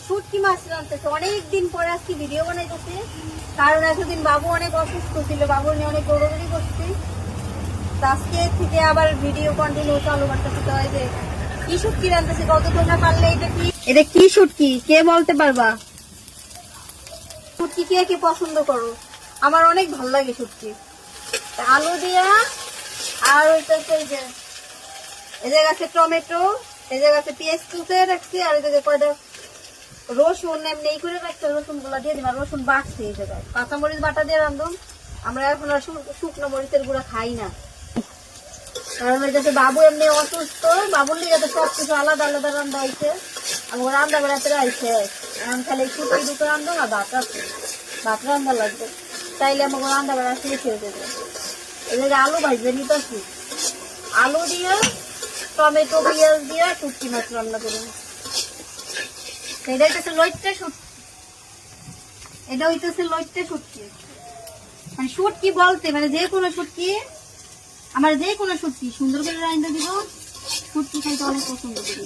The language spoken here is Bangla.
শুটকি মাছ রান্নতেছে অনেকদিন পরে আজকে ভিডিও বানাইতেছি, কারণ এতদিন বাবু অনেক অসুস্থ ছিল, বাবু নিয়ে অনেক দৌড়াদৌড়ি করছি। আজকে থেকে আবার ভিডিও কন্টিনিউ চালু করতেছি। তো এই যে কি শুটকি রান্নতেছে, কত তোমরা পারলে এটা কি শুটকি কে বলতে পারবা? শুটকি কে কে পছন্দ করো? আমার অনেক ভালো লাগে শুটকি। আলু দিয়া আর ওইটাছে এই যে গাছে টমেটো, এই যে গাছে পেঁয়াজ কুচে রাখছি, আর এই যে কয়টা রসুন এমনি এই করে রাখছি, রসুন গুলা দিয়ে দিবা। রসুন বাড়ছে এই জায়গায়, কাঁচামরিচ বাটা দিয়ে রান্ধুন। আমরা এখন আর শুকনো মরিচের গুঁড়া খাই না, কারণ হইতেছে বাবু এমনি অসুস্থ, বাবুর লিগে তো সবকিছু আলাদা আলাদা রান্না হয়েছে। আমার রান্না বেড়াতে আইছে, এখন খালি শুটকি দুটো রান্ধো না, ভাত আছে, ভাত রান্না লাগবে, তাইলে আমাকে রান্না বেড়া শেষ হয়ে যাবে। এই জায়গায় আলু ভাজবে নিতেছি, আলু দিয়ে টমেটো পেঁয়াজ দিয়ে শুটকি মাছ রান্না করুন। এটা হইতেছে লইট্টে শুটকি, এটা হইতেছে লইট্টে শুটকি। মানে শুটকি বলতে মানে যে কোনো শুটকি, আমার যে কোনো শুটকি সুন্দর করে রান্না দিব, শুটকি খাইতে অনেক পছন্দ করি।